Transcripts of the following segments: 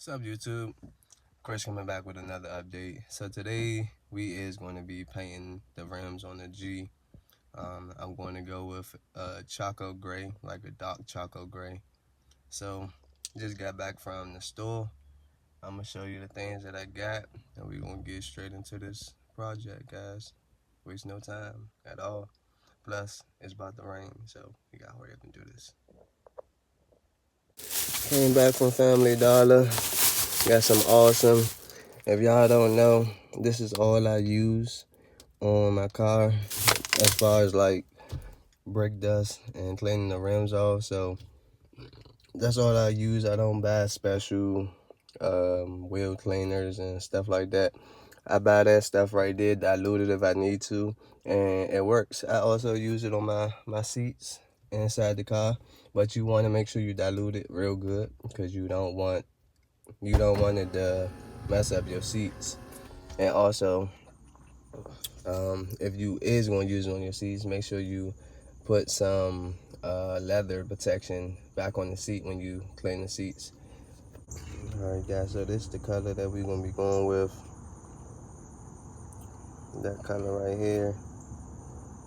What's up, YouTube? Chris coming back with another update. So today we is going to be painting the rims on the G. I'm going to go with choco gray, like a dark choco gray. So just got back from the store. I'm gonna show you the things that I got, and we're gonna get straight into this project, guys. Waste no time at all. Plus, it's about to rain, so we gotta hurry up and do this. Came back from Family Dollar. Got some awesome. If y'all don't know, this is all I use on my car as far as like brake dust and cleaning the rims off. So that's all I use. I don't buy special wheel cleaners and stuff like that. I buy that stuff right there, dilute it if I need to, and it works. I also use it on my seats inside the car, but you want to make sure you dilute it real good because you don't want it to mess up your seats. And also, if you is going to use it on your seats, make sure you put some leather protection back on the seat when you clean the seats. Alright guys, so this is the color that we're going to be going with. That color right here.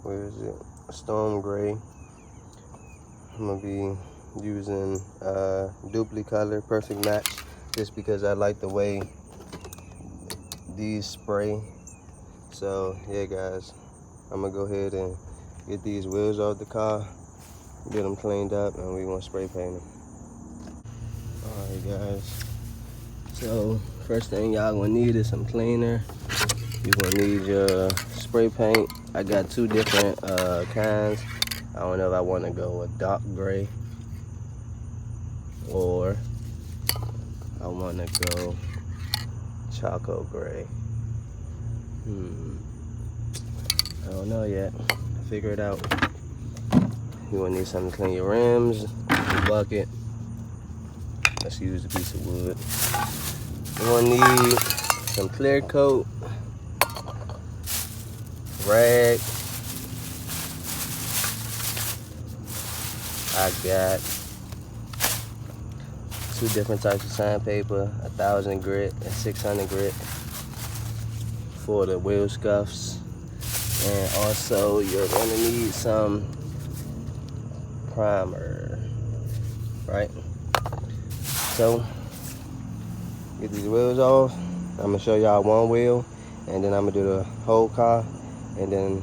Where is it? Storm gray. I'm going to be using duplicate color, perfect match, just because I like the way these spray. So yeah guys, I'm gonna go ahead and get these wheels off the car, get them cleaned up, and we're gonna spray paint them. Alright guys, so first thing y'all gonna need is some cleaner. You're gonna need your spray paint. I got two different kinds. I don't know if I want to go with dark gray or I want to go choco gray. I don't know yet. Figure it out. You gonna need something to clean your rims, a bucket. Let's use a piece of wood. You're gonna need some clear coat, rag. I got two different types of sandpaper, 1000 grit and 600 grit for the wheel scuffs. And also you're gonna need some primer, right? So get these wheels off. I'm gonna show y'all one wheel, and then I'm gonna do the whole car, and then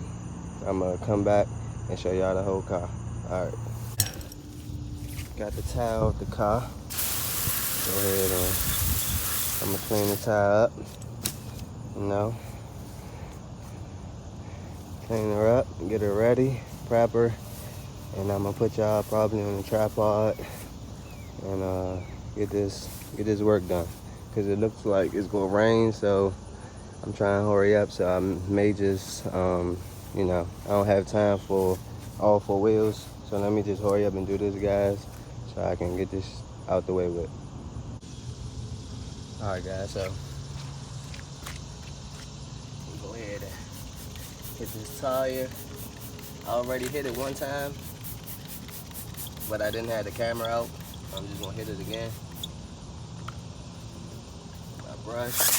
I'm gonna come back and show y'all the whole car. All right. Got the tire off the car. Go ahead and I'm gonna clean the tire up. Clean her up, get her ready, prep her, and I'm gonna put y'all probably on the tripod and get this work done, because it looks like it's gonna rain. So I'm trying to hurry up, so I may just I don't have time for all four wheels, so let me just hurry up and do this, guys, so I can get this out the way with. All right guys, so go ahead and hit this tire. I already hit it one time, but I didn't have the camera out. I'm just gonna hit it again. My brush.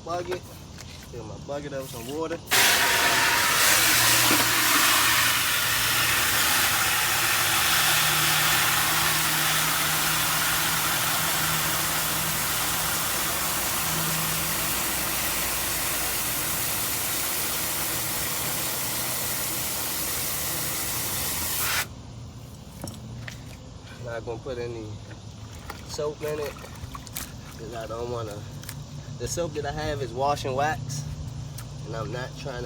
My bucket. Fill my bucket up with some water. I'm not gonna put any soap in it because I don't wanna. The soap that I have is wash and wax, and I'm trying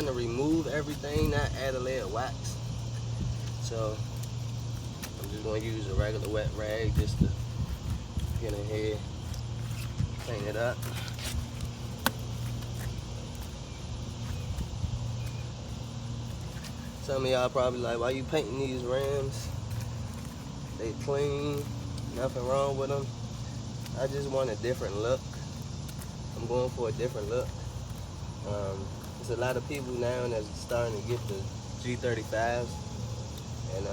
to remove everything, not add a layer of wax. So I'm just gonna use a regular wet rag just to get in here, clean it up. Some of y'all probably like, why you painting these rims? They clean, nothing wrong with them. I just want a different look. I'm going for a different look. There's a lot of people now that's starting to get the G35s, and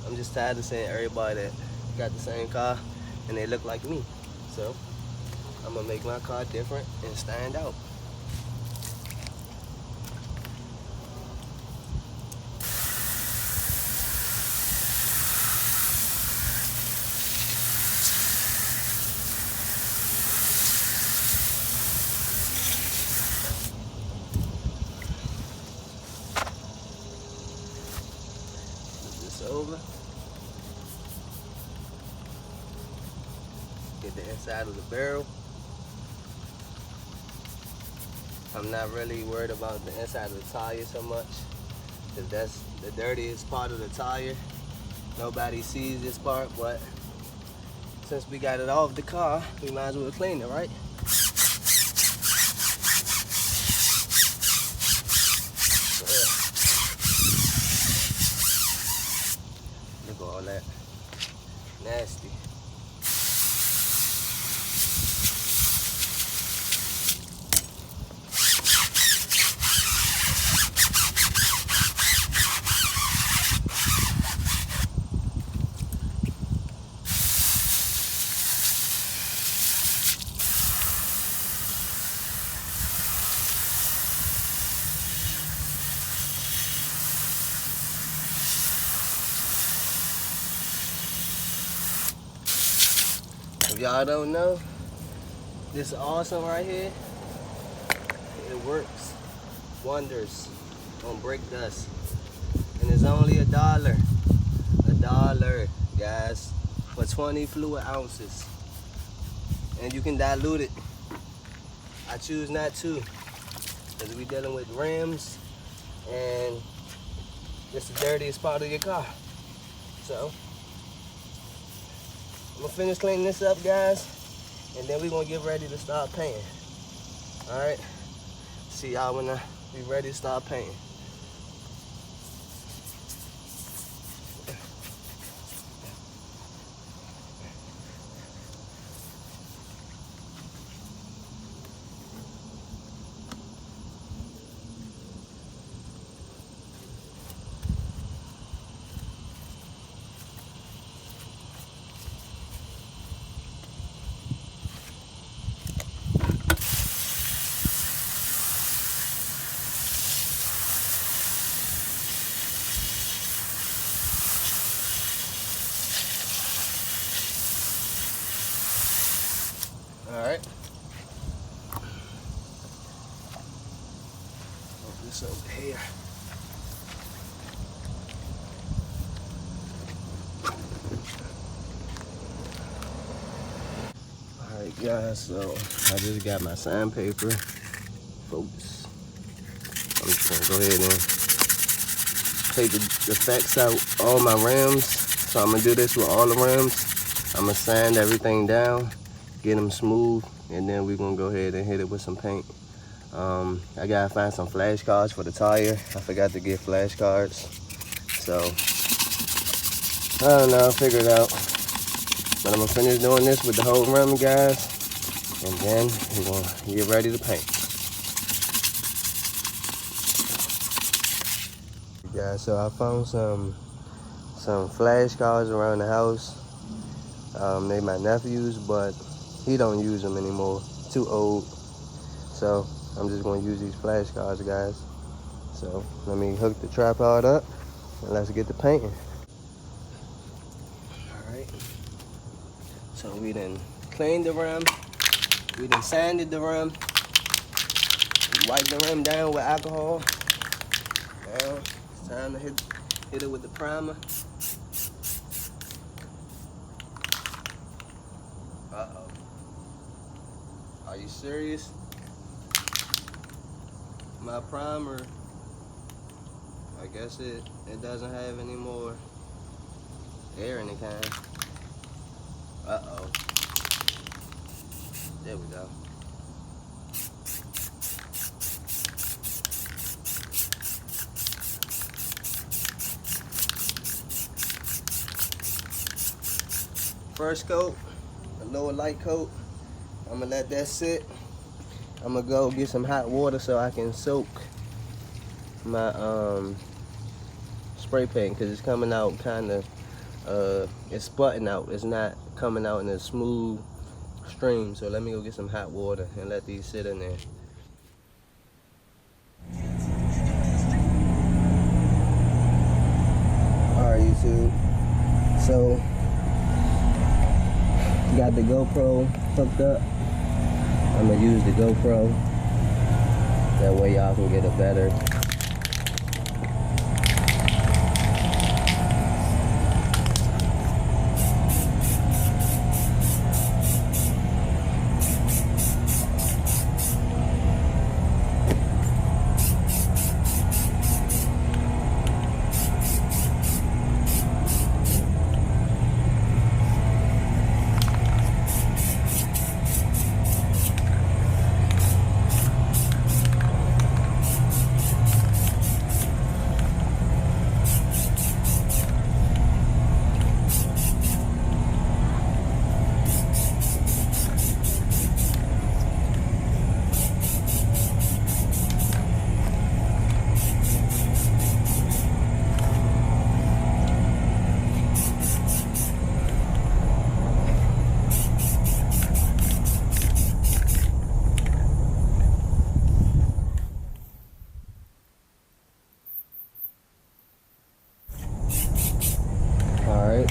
I'm just tired of seeing everybody that got the same car and they look like me. So I'm gonna make my car different and stand out. Move this over. Get the inside of the barrel. I'm not really worried about the inside of the tire so much, because that's the dirtiest part of the tire. Nobody sees this part, but since we got it off the car, we might as well clean it, right? Look at all that. Nasty. If y'all don't know, this is awesome right here. It works wonders on brake dust, and it's only $1, guys, for 20 fluid ounces, and you can dilute it. I choose not to, because we dealing with rims, and it's the dirtiest part of your car. So I'm gonna finish cleaning this up, guys, and then we're gonna get ready to start painting. All right, see y'all when I be ready to start painting. All right. Put this over here. All right, guys. So I just got my sandpaper. Focus. I'm just gonna go ahead and take the effects out all my rims. So I'm gonna do this with all the rims. I'm gonna sand everything down, get them smooth, and then we're gonna go ahead and hit it with some paint. I gotta find some flashcards for the tire. I forgot to get flashcards, so I don't know, I'll figure it out. But I'm gonna finish doing this with the whole rim, guys, and then we're gonna get ready to paint. Guys, so I found some flashcards around the house. They my nephew's, but he don't use them anymore. Too old. So I'm just gonna use these flashcards, guys. So let me hook the tripod up and let's get to painting. All right. So we done cleaned the rim. We done sanded the rim. We wiped the rim down with alcohol. Now it's time to hit it with the primer. Uh-oh. Are you serious? My primer, I guess it doesn't have any more air in the can. Uh-oh. There we go. first coat, a lower light coat. I'm gonna let that sit. I'm gonna go get some hot water so I can soak my spray paint, because it's coming out kind of it's sputting out. It's not coming out in a smooth stream. So let me go get some hot water and let these sit in there. Alright, YouTube, so got the GoPro hooked up. I'm gonna use the GoPro, that way y'all can get a better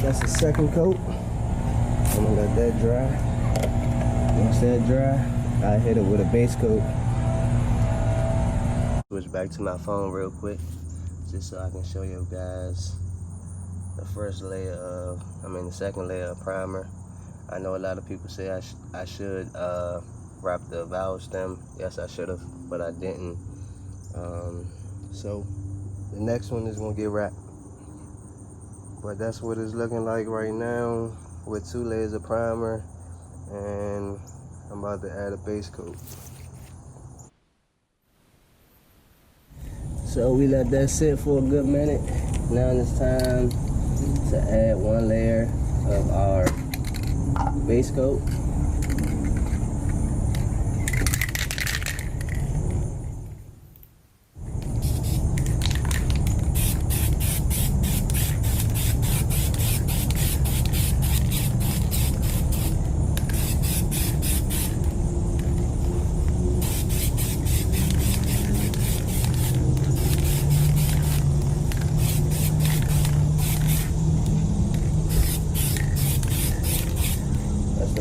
That's the second coat. I'm gonna let that dry. Once that dry, I hit it with a base coat. Switch back to my phone real quick, just so I can show you guys the second layer of primer. I know a lot of people say I should wrap the valve stem. Yes, I should have, but I didn't. So the next one is gonna get wrapped. But that's what it's looking like right now with 2 layers of primer, and I'm about to add a base coat. So we let that sit for a good minute. Now it's time to add 1 layer of our base coat.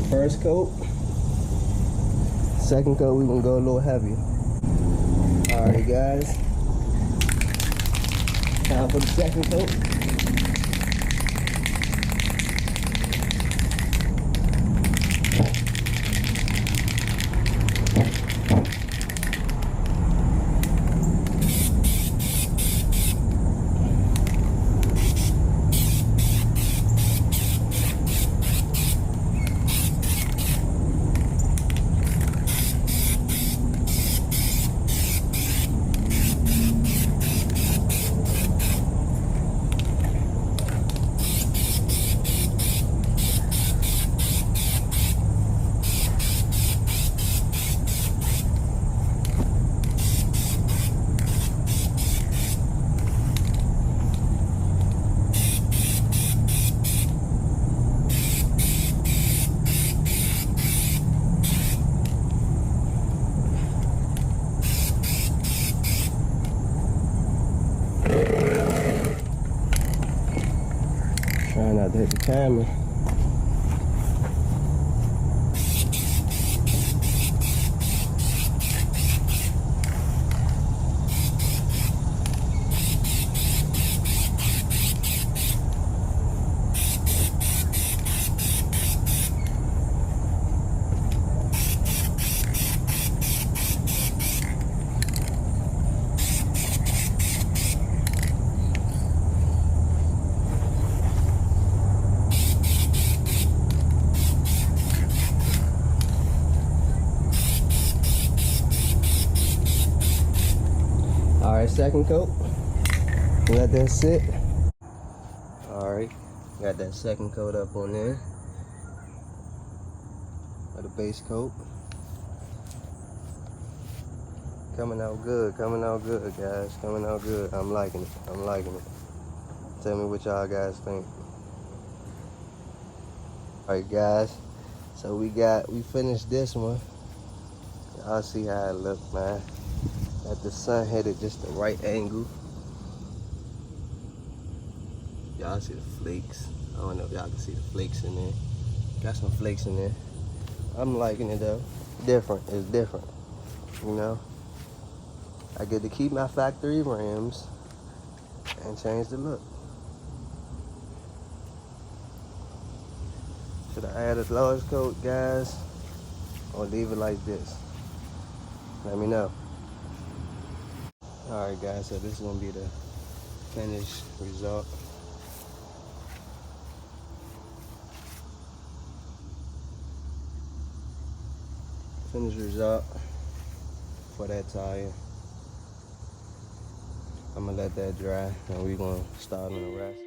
First coat. Second coat, we're gonna go a little heavier. Alright guys, time for the second coat. Trying not to hit the camera. Alright, second coat. Let that sit. Alright, got that second coat up on there. the base coat. Coming out good, guys. Coming out good. I'm liking it. I'm liking it. Tell me what y'all guys think. Alright guys, so we finished this one. Y'all see how it look, man. Got the sun hit at just the right angle. Y'all see the flakes. I don't know if y'all can see the flakes in there. Got some flakes in there. I'm liking it though. Different, it's different. You know? I get to keep my factory rims and change the look. Should I add a large coat, guys? Or leave it like this? Let me know. Alright guys, so this is gonna be the finished result. Finished result for that tire. I'm gonna let that dry and we're gonna start on the rest.